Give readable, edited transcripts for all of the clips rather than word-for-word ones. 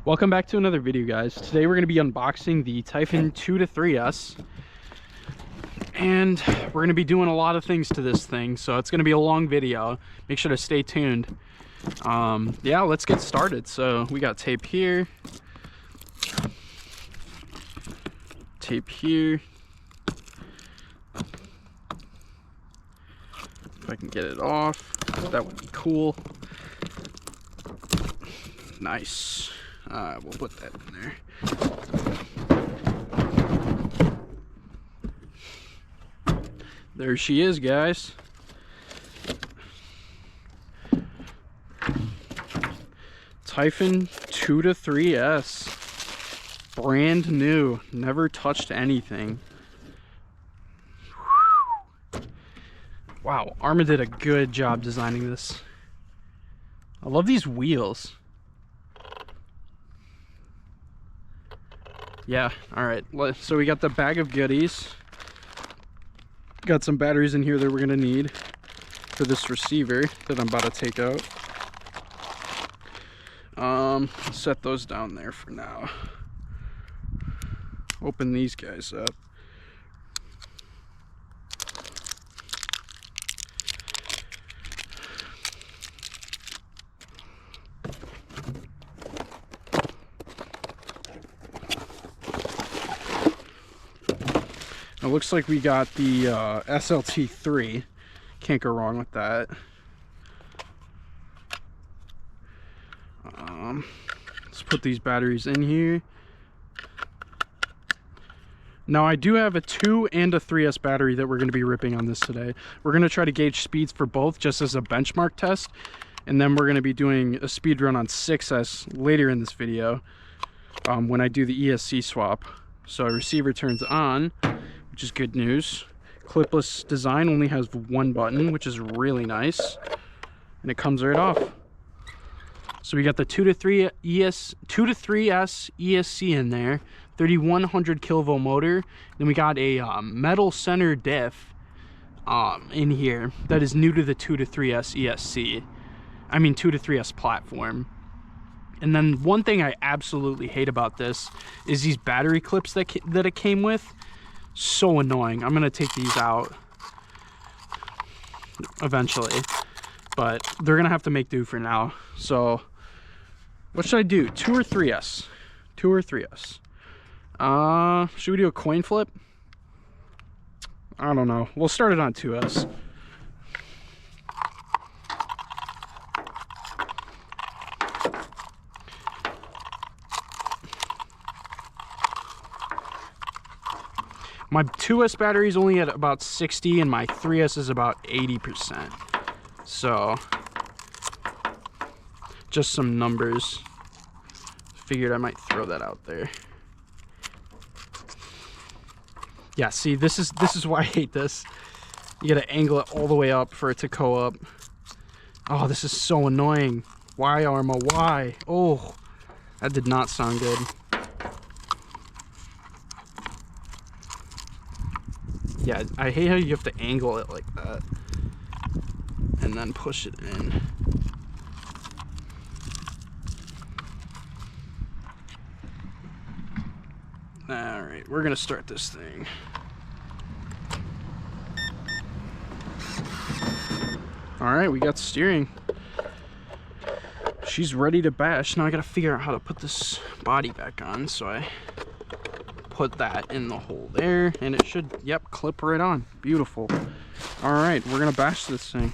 Welcome back to another video, guys. Today we're going to be unboxing the Typhon 2 to 3S, and we're going to be doing a lot of things to this thing, so it's going to be a long video. Make sure to stay tuned. Yeah, let's get started. So we got tape here, tape here. If I can get it off, that would be cool. Nice. We'll put that in there. There she is, guys. Typhon 2 to 3S. Brand new. Never touched anything. Wow, Arrma did a good job designing this. I love these wheels. Yeah, all right, so we got the bag of goodies. Got some batteries in here that we're gonna need for this receiver that I'm about to take out. Set those down there for now. Open these guys up. It looks like we got the SLT3. Can't go wrong with that. Let's put these batteries in here. Now I do have a 2 and a 3S battery that we're going to be ripping on this today. We're going to try to gauge speeds for both just as a benchmark test. And then we're going to be doing a speed run on 6S later in this video when I do the ESC swap. So receiver turns on, which is good news. Clipless design, only has one button, which is really nice, and it comes right off. So we got the 2 to 3S ESC in there, 3100 kilovolt motor. Then we got a metal center diff in here that is new to the 2 to 3S ESC. I mean 2 to 3S platform. And then one thing I absolutely hate about this is these battery clips that it came with. So annoying. I'm gonna take these out eventually, but they're gonna have to make do for now. So what should I do? 2 or 3S? 2 or 3S? Should we do a coin flip? I don't know. We'll start it on 2S. My 2S battery is only at about 60 and my 3S is about 80%. So, just some numbers. Figured I might throw that out there. Yeah, see, this is why I hate this. You gotta angle it all the way up for it to go up. Oh, this is so annoying. Why, Arrma? Why? Oh, that did not sound good. Yeah, I hate how you have to angle it like that and then push it in. All right, we're gonna start this thing. All right, we got steering. She's ready to bash. Now I gotta figure out how to put this body back on, so I put that in the hole there, and it should, yep, clip right on. Beautiful. All right, we're gonna bash this thing.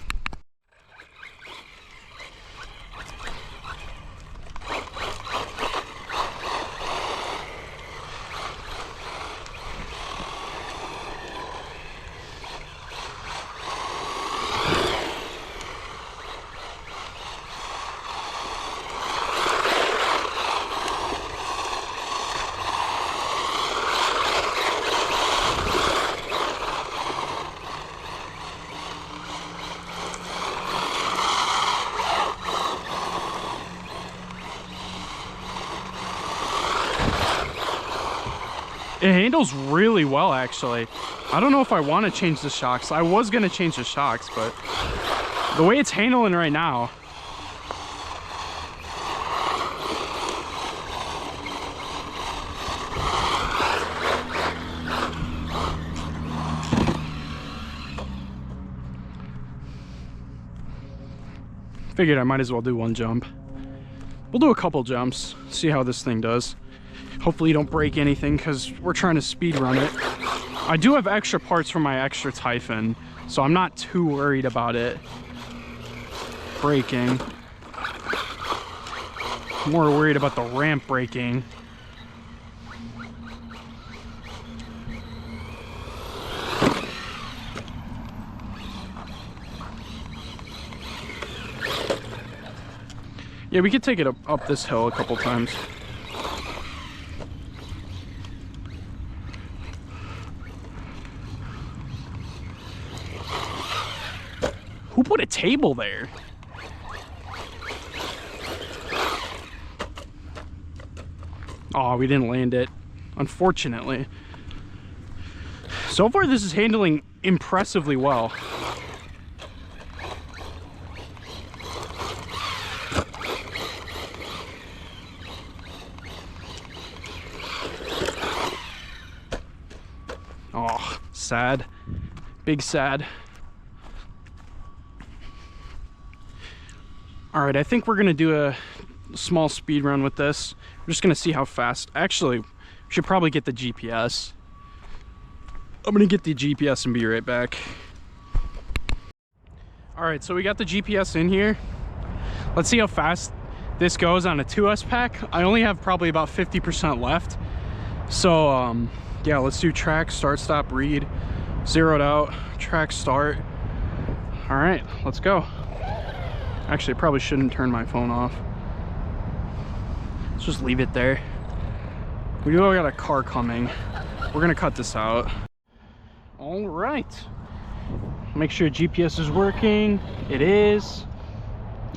It handles really well, actually. I don't know if I want to change the shocks. I was going to change the shocks, but the way it's handling right now. Figured I might as well do one jump. We'll do a couple jumps, see how this thing does. Hopefully you don't break anything because we're trying to speed run it. I do have extra parts for my extra Typhon, so I'm not too worried about it breaking. I'm more worried about the ramp breaking. Yeah, we could take it up this hill a couple times. Who put a table there? Oh, we didn't land it, unfortunately. So far, this is handling impressively well. Oh, sad. Big sad. All right, I think we're gonna do a small speed run with this. We're just gonna see how fast. Actually, we should probably get the GPS. I'm gonna get the GPS and be right back. All right, so we got the GPS in here. Let's see how fast this goes on a 2S pack. I only have probably about 50% left. So, yeah, let's do track, start, stop, read, zeroed out, track, start. All right, let's go. Actually, I probably shouldn't turn my phone off. Let's just leave it there. We know we got a car coming. We're gonna cut this out. All right. Make sure GPS is working. It is.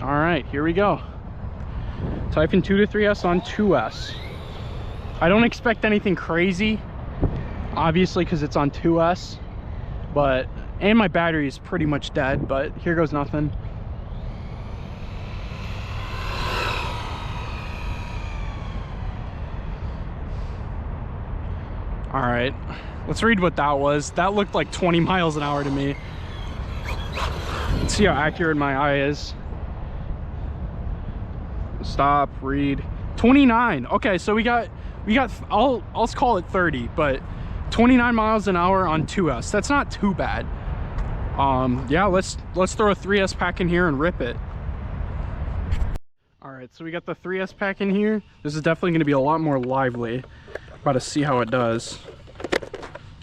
All right, here we go. Typhon 2 to 3S on 2S. I don't expect anything crazy, obviously, because it's on 2S, but, and my battery is pretty much dead, but here goes nothing. All right, let's read what that was. That looked like 20 miles an hour to me. Let's see how accurate my eye is. Stop, read. 29. Okay, so we got I'll call it 30, but 29 miles an hour on 2S. That's not too bad. Yeah, let's throw a 3S pack in here and rip it. All right, so we got the 3S pack in here. This is definitely going to be a lot more lively. About to see how it does.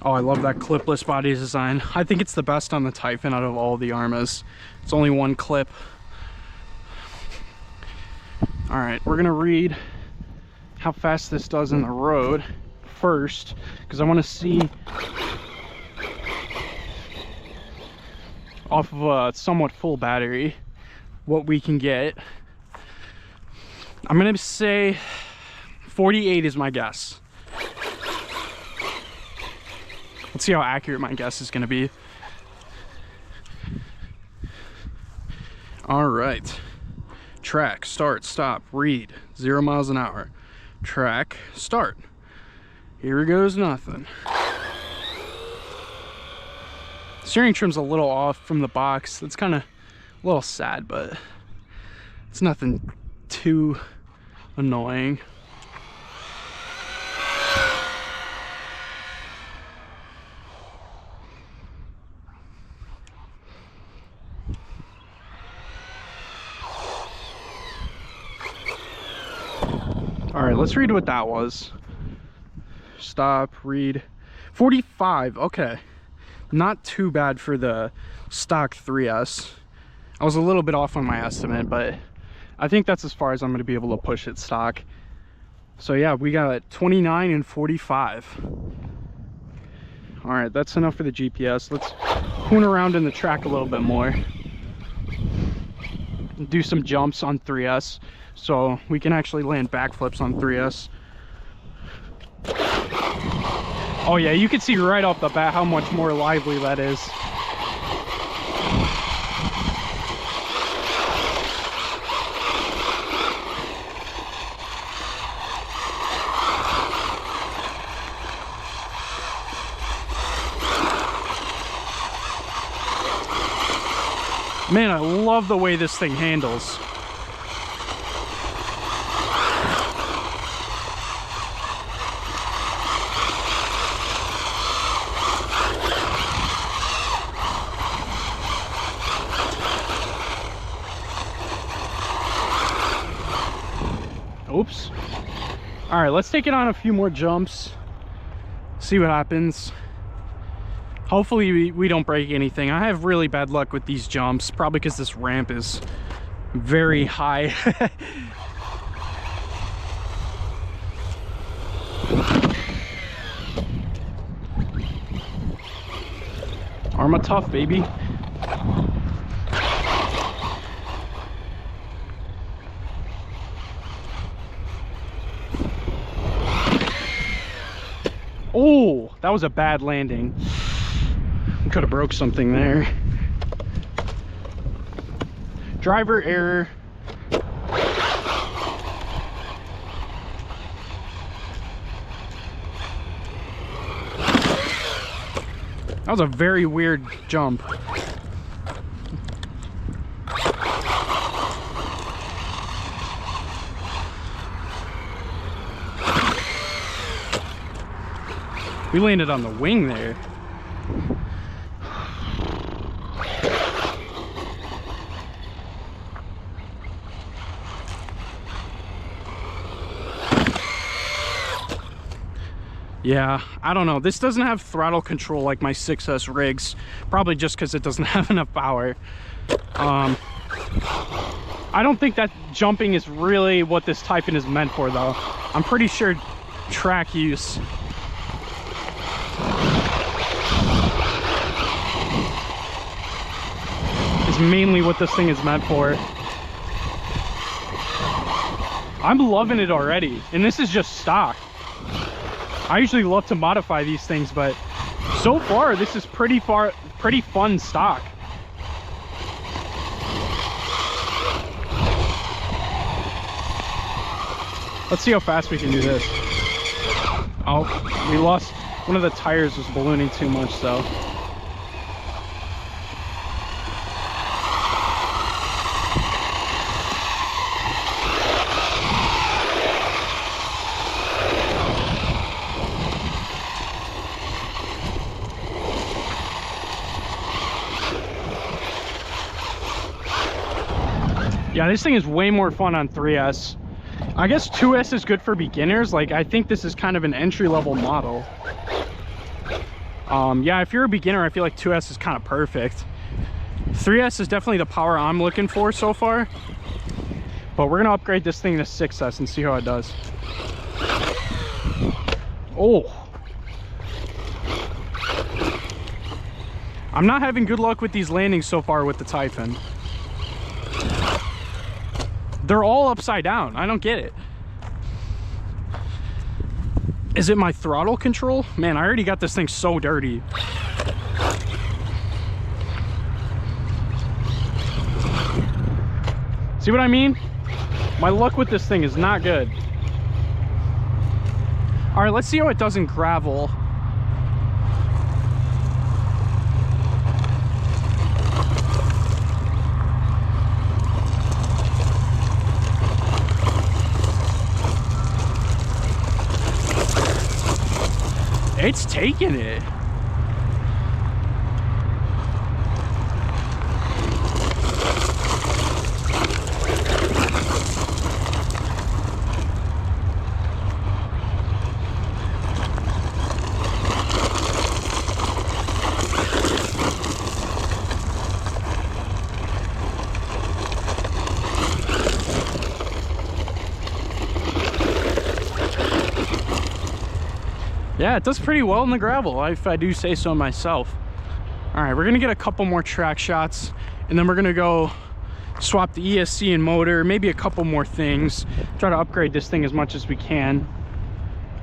Oh, I love that clipless body design. I think it's the best on the Typhon out of all the Arrmas. It's only one clip. All right, we're gonna read how fast this does in the road first, because I want to see off of a somewhat full battery what we can get. I'm gonna say 48 is my guess. Let's see how accurate my guess is gonna be. All right. Track, start, stop, read, 0 miles an hour. Track, start. Here goes nothing. Steering trim's a little off from the box. That's kind of a little sad, but it's nothing too annoying. All right, let's read what that was. Stop, read. 45, okay. Not too bad for the stock 3S. I was a little bit off on my estimate, but I think that's as far as I'm gonna be able to push it stock. So yeah, we got 29 and 45. All right, that's enough for the GPS. Let's hoon around in the track a little bit more. Do some jumps on 3S. So we can actually land backflips on 3S. Oh yeah, you can see right off the bat how much more lively that is. Man, I love the way this thing handles. Oops. All right, let's take it on a few more jumps, see what happens. Hopefully we don't break anything. I have really bad luck with these jumps, probably because this ramp is very high. Arrma tough, baby. Oh, that was a bad landing. Could have broke something there. Driver error. That was a very weird jump. We landed on the wing there. Yeah, I don't know. This doesn't have throttle control like my 6S rigs. Probably just because it doesn't have enough power. I don't think that jumping is really what this Typhon is meant for, though. I'm pretty sure track use. Is mainly what this thing is meant for. I'm loving it already, and this is just stock. I usually love to modify these things, but so far this is pretty fun stock. Let's see how fast we can do this. Oh, we lost. One of the tires was ballooning too much, so. Yeah, this thing is way more fun on 3S. I guess 2S is good for beginners. Like, I think this is kind of an entry-level model. Yeah, if you're a beginner, I feel like 2S is kind of perfect. 3S is definitely the power I'm looking for so far. But we're gonna upgrade this thing to 6S and see how it does. Oh. I'm not having good luck with these landings so far with the Typhon. They're all upside down. I don't get it. Is it my throttle control? Man, I already got this thing so dirty. See what I mean? My luck with this thing is not good. All right, let's see how it does in gravel. It's taking it. Yeah, it does pretty well in the gravel, if I do say so myself. All right, we're gonna get a couple more track shots, and then we're gonna go swap the ESC and motor, maybe a couple more things, try to upgrade this thing as much as we can.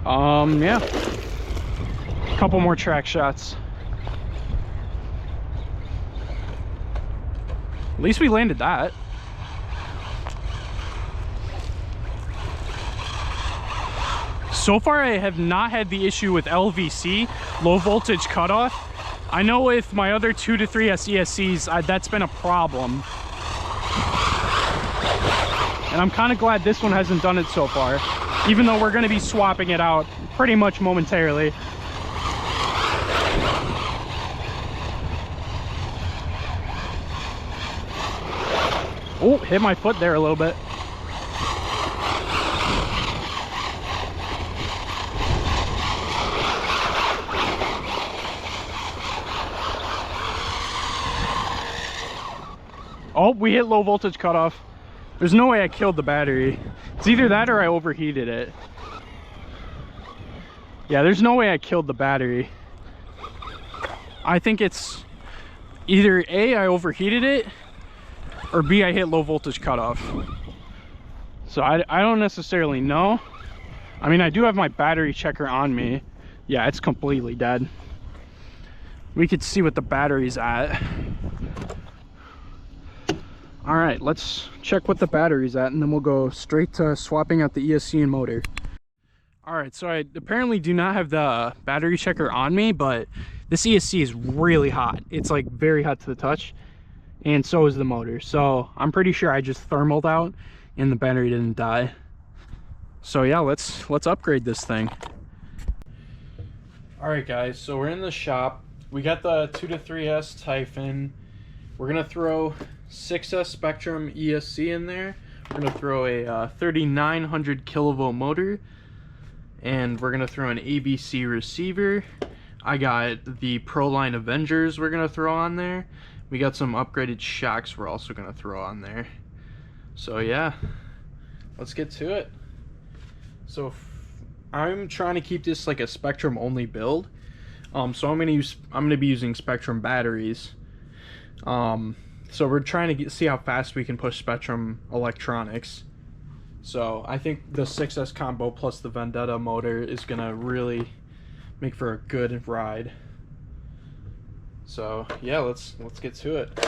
Yeah, a couple more track shots. At least we landed that. So far, I have not had the issue with LVC, low voltage cutoff. I know with my other 2 to 3S ESCs, that's been a problem. And I'm kind of glad this one hasn't done it so far, even though we're going to be swapping it out pretty much momentarily. Oh, hit my foot there a little bit. Oh, we hit low voltage cutoff. There's no way I killed the battery. It's either that or I overheated it. Yeah, there's no way I killed the battery. I think it's either A, I overheated it, or B, I hit low voltage cutoff. So I don't necessarily know. I mean, I do have my battery checker on me. Yeah, it's completely dead. We could see what the battery's at. All right, let's check what the battery's at, and then we'll go straight to swapping out the ESC and motor. All right, so I apparently do not have the battery checker on me, but this ESC is really hot. It's like very hot to the touch, and so is the motor. So I'm pretty sure I just thermaled out and the battery didn't die. So yeah, let's upgrade this thing. All right, guys, so we're in the shop. We got the 2 to 3S Typhon. We're gonna throw 6S Spektrum ESC in there. We're gonna throw a 3900 kilovolt motor, and we're gonna throw an ABC receiver. I got the Proline Avengers we're gonna throw on there. We got some upgraded shocks we're also gonna throw on there. So yeah, let's get to it. So I'm trying to keep this like a Spektrum only build. So I'm gonna be using Spektrum batteries. So we're trying to see how fast we can push Spektrum electronics. So I think the 6S combo plus the Vendetta motor is gonna really make for a good ride. So yeah, let's get to it.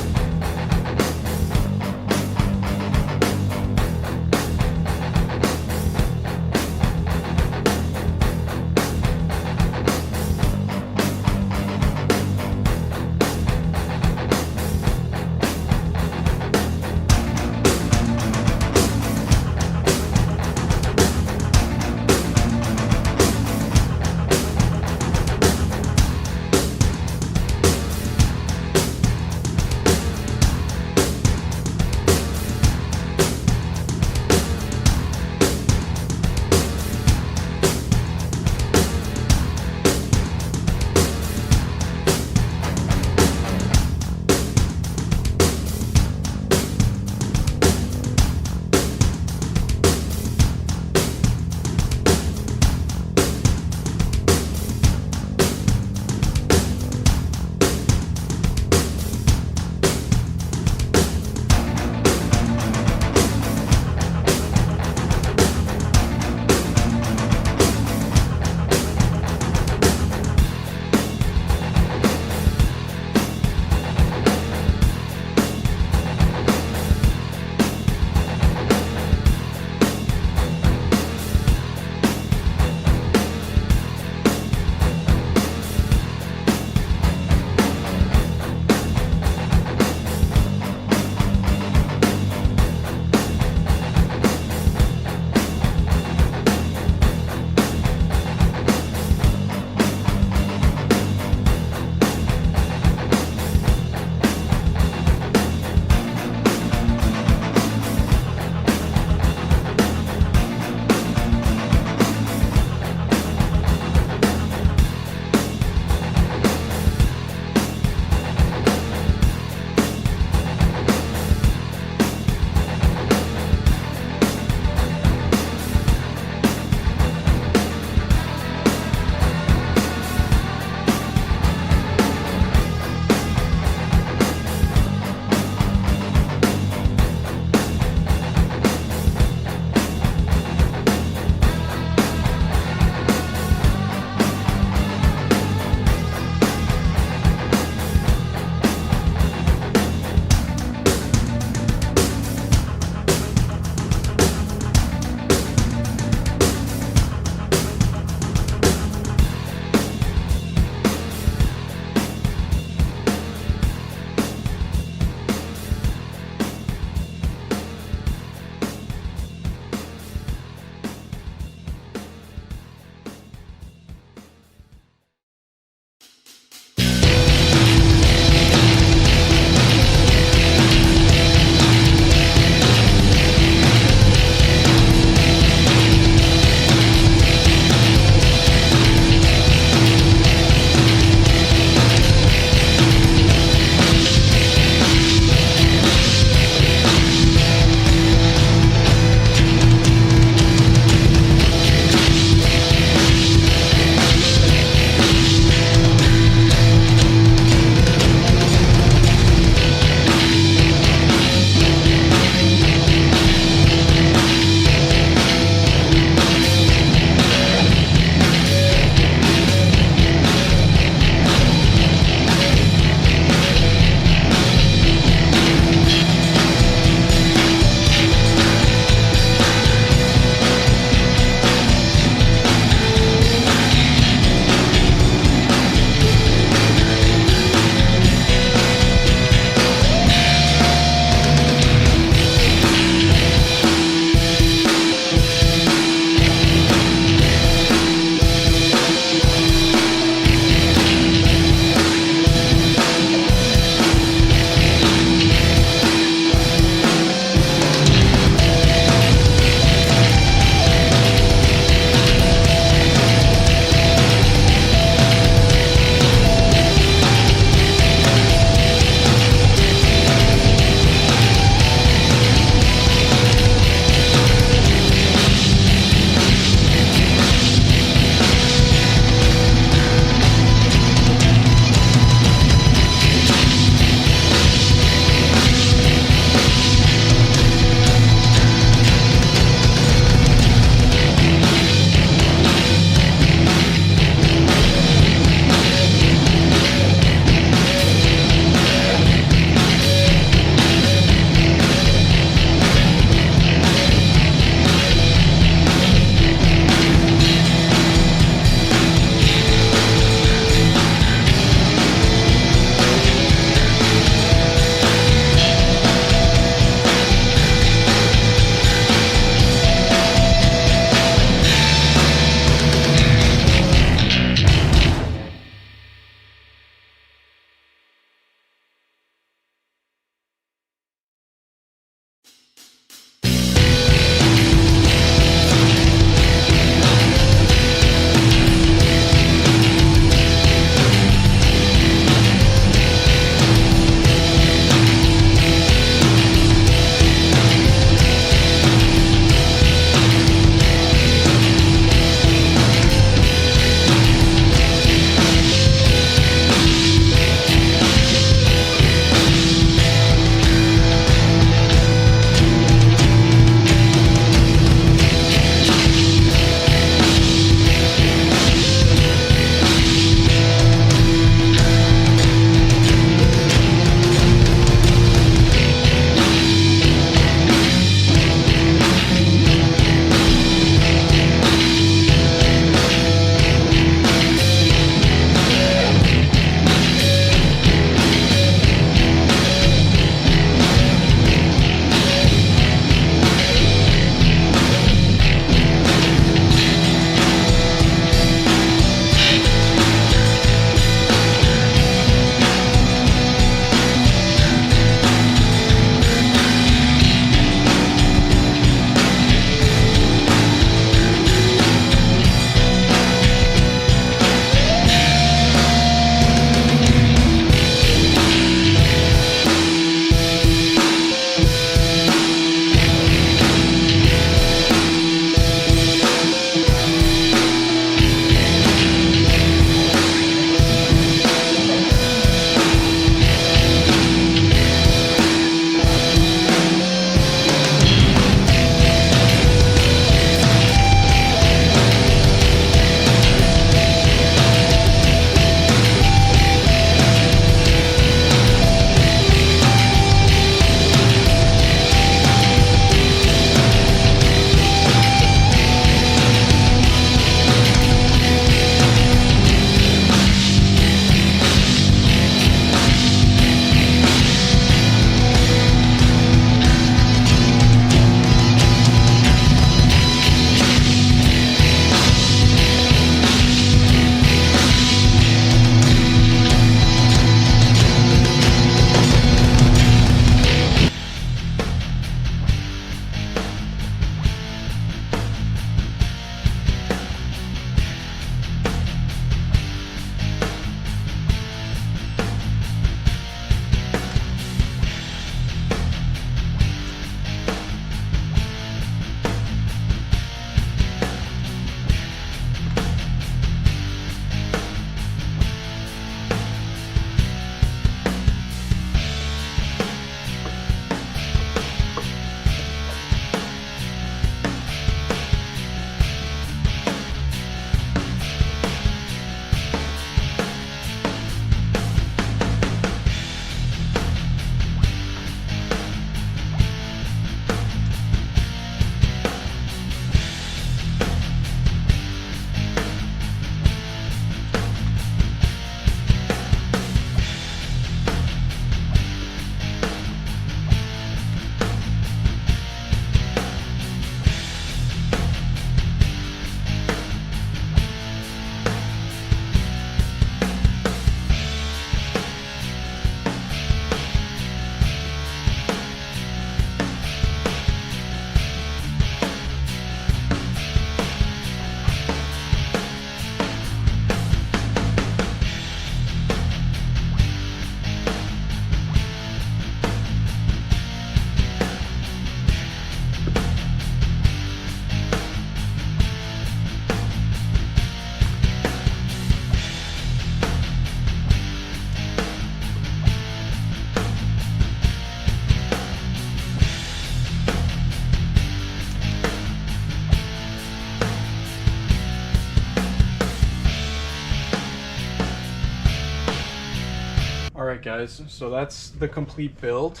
Alright guys, so that's the complete build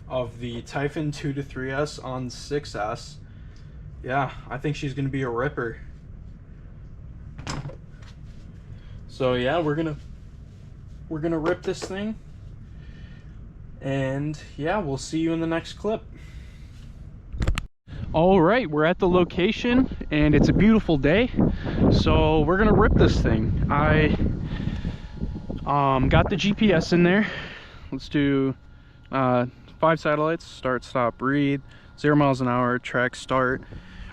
of the Typhon 2 to 3S on 6S. Yeah, I think she's gonna be a ripper. So yeah, we're gonna rip this thing, and yeah, we'll see you in the next clip. All right, we're at the location and it's a beautiful day, so we're gonna rip this thing. I got the GPS in there. Let's do 5 satellites: start, stop, read, 0 miles an hour, track, start.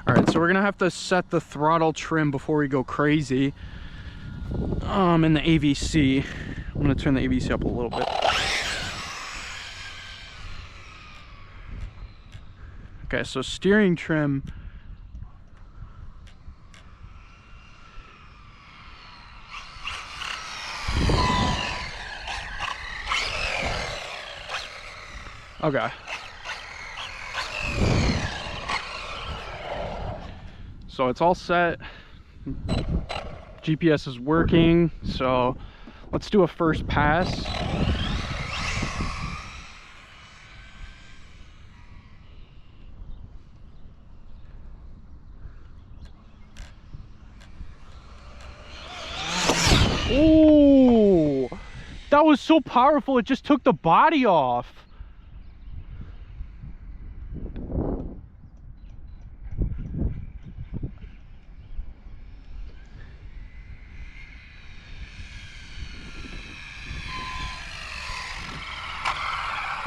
All right, so we're gonna have to set the throttle trim before we go crazy. In the AVC, I'm gonna turn the AVC up a little bit. Okay, so steering trim. Okay. So it's all set. GPS is working, so let's do a first pass. Oh, that was so powerful, it just took the body off.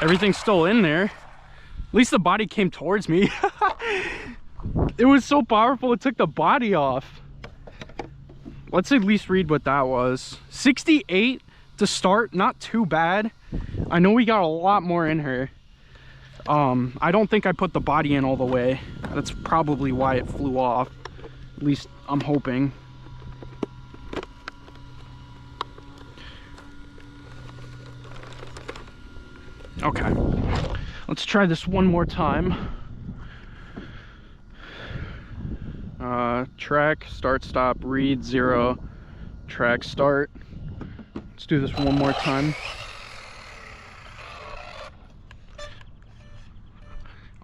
Everything's still in there. At least the body came towards me. It was so powerful, it took the body off. Let's at least read what that was. 68 to start, not too bad. I know we got a lot more in her. I don't think I put the body in all the way. That's probably why it flew off. At least I'm hoping. Okay, let's try this one more time. Track, start, stop, read, 0, track, start. Let's do this one more time.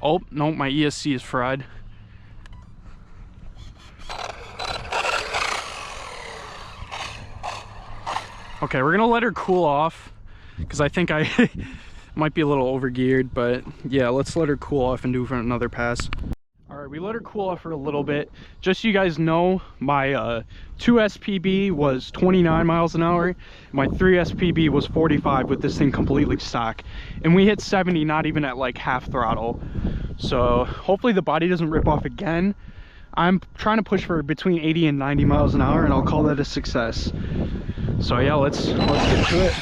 Oh, no, my ESC is fried. Okay, we're gonna let her cool off, because I think I might be a little overgeared, but yeah, let's let her cool off and do another pass. All right, we let her cool off for a little bit. Just so you guys know, my 2S PB was 29 miles an hour. My 3S PB was 45 with this thing completely stock. And we hit 70, not even at like half throttle. So hopefully the body doesn't rip off again. I'm trying to push for between 80 and 90 miles an hour, and I'll call that a success. So yeah, let's get to it.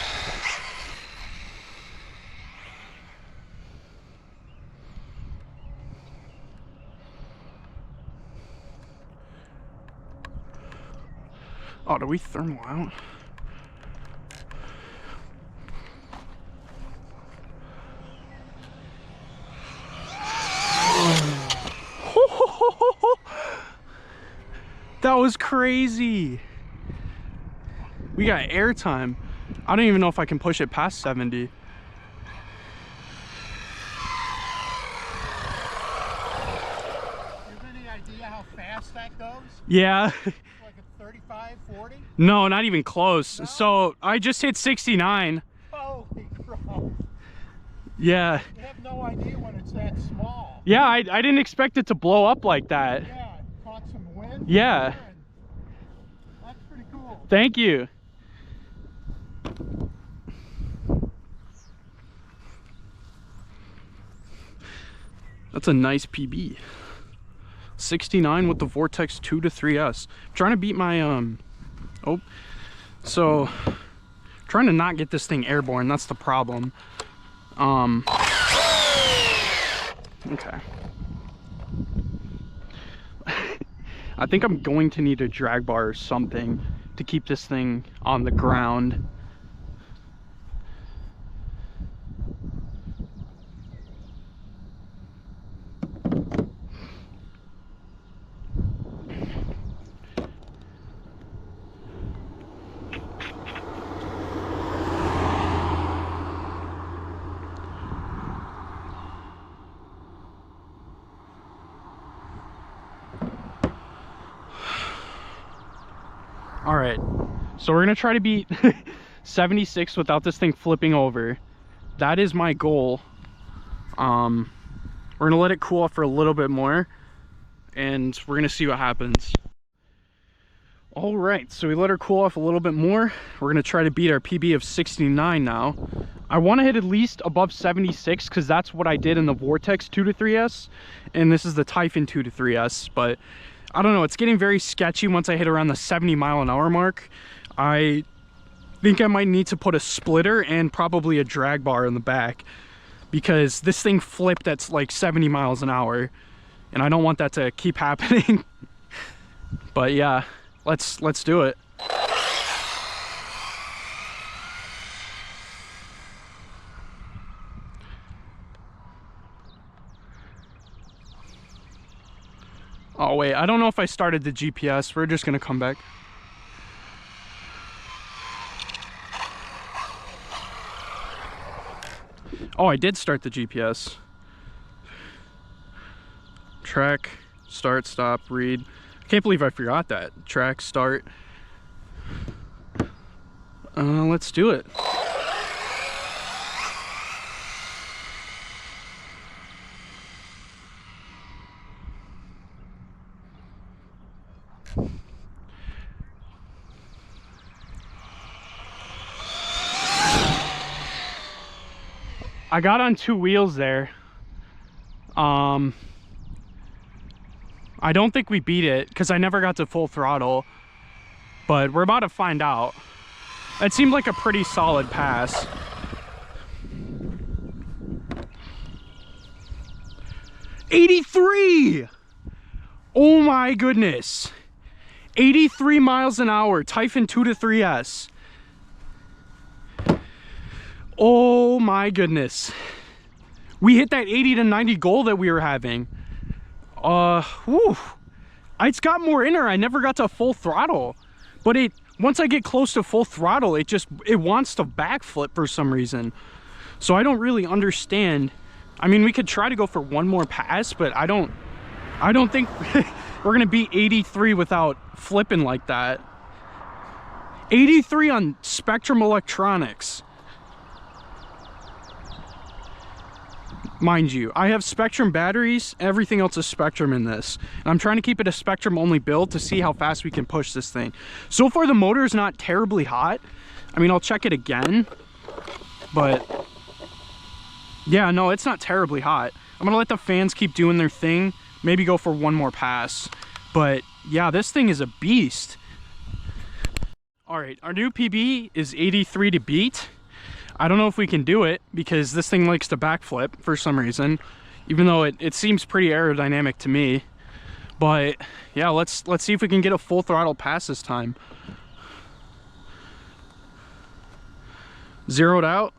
Oh, do we thermal out? That was crazy. We got airtime. I don't even know if I can push it past 70. You have any idea how fast that goes? Yeah. 35, 40? No, not even close. No? So I just hit 69. Holy crap. Yeah. You have no idea when it's that small. Yeah, I didn't expect it to blow up like that. Yeah, it caught some wind. Yeah. That's pretty cool. Thank you. That's a nice PB. 69 with the Vortex 2 to 3S. I'm trying to beat my trying to not get this thing airborne, that's the problem. Okay. I think I'm going to need a drag bar or something to keep this thing on the ground. All right, so we're gonna try to beat 76 without this thing flipping over. That is my goal. We're gonna let it cool off for a little bit more, and we're gonna see what happens. All right, so we let her cool off a little bit more. We're gonna try to beat our PB of 69 now. I want to hit at least above 76 because that's what I did in the Vortex 2 to 3S, and this is the Typhon 2 to 3S. But I don't know, it's getting very sketchy once I hit around the 70-mile-an-hour mark. I think I might need to put a splitter and probably a drag bar in the back, because this thing flipped at like 70 miles an hour, and I don't want that to keep happening. But yeah, let's do it. Oh wait, I don't know if I started the GPS. We're just gonna come back. Oh, I did start the GPS. Track, start, stop, read. I can't believe I forgot that. Track, start. Let's do it. I got on 2 wheels there. I don't think we beat it because I never got to full throttle, but we're about to find out. It seemed like a pretty solid pass. '83! Oh my goodness. 83 miles an hour, Typhon 2 to 3S. Oh my goodness. We hit that 80 to 90 goal that we were having. Whew. It's got more in her. I never got to full throttle. But once I get close to full throttle, it wants to backflip for some reason. So I don't really understand. I mean, we could try to go for one more pass, but I don't think we're gonna beat 83 without flipping like that. 83 on Spektrum electronics. Mind you, I have Spektrum batteries. Everything else is Spektrum in this. And I'm trying to keep it a Spektrum only build to see how fast we can push this thing. So far the motor is not terribly hot. I mean, I'll check it again, but yeah, no, it's not terribly hot. I'm gonna let the fans keep doing their thing, maybe go for one more pass. But yeah, this thing is a beast. All right, our new PB is 83 to beat. I don't know if we can do it because this thing likes to backflip for some reason, even though it seems pretty aerodynamic to me. But yeah, let's see if we can get a full throttle pass this time. Zeroed out.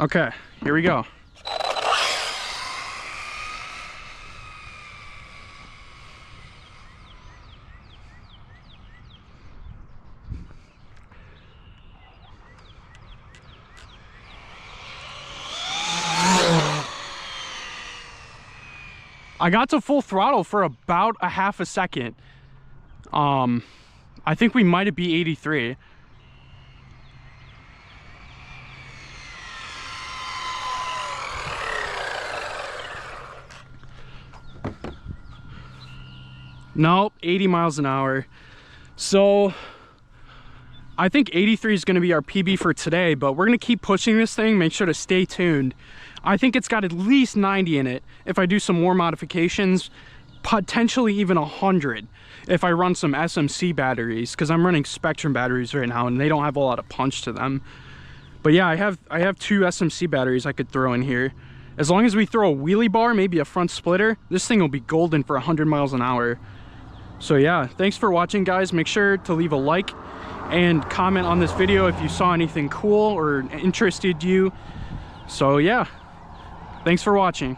Okay, here we go. I got to full throttle for about a half a second. I think we might have beat 83. Nope, 80 miles an hour. So I think 83 is going to be our PB for today, but we're going to keep pushing this thing. Make sure to stay tuned. I think it's got at least 90 in it if I do some more modifications, potentially even 100 if I run some SMC batteries, because I'm running Spektrum batteries right now and they don't have a lot of punch to them. But yeah, I have 2 SMC batteries I could throw in here. As long as we throw a wheelie bar, maybe a front splitter, this thing will be golden for 100 miles an hour. So yeah, thanks for watching, guys. Make sure to leave a like and comment on this video if you saw anything cool or interested you. So yeah, thanks for watching.